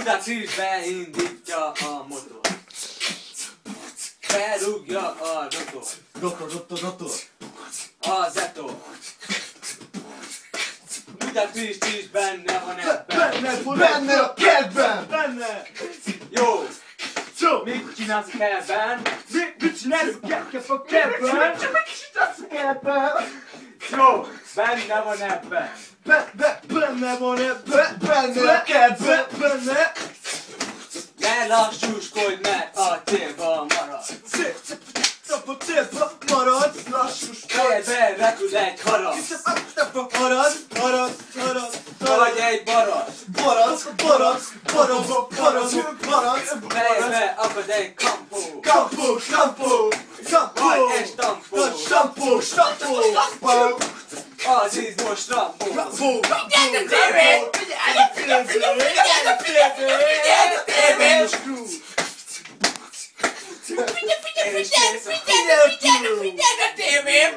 Budapest beindítja a motor. Berúgja a rotor. A zetor. Budapest is benne van ebben. Benne a kertben! Benne! Jó! Jó! Mit csinálsz a kertben? Mit csinálsz a kertben? Jó! Benne van ebben. Benne van ebben! Benne a kertben! Benne! Ne lassúskodj, mert a célban marad. A célba marad! Lassus! Fejedbe repül egy harag. Harad! Vagy egy barag. Fejedbe akad egy kampó. Kampó! Vagy egy stampó. Stampó! Az izmos trampó. Figyelj a tévén!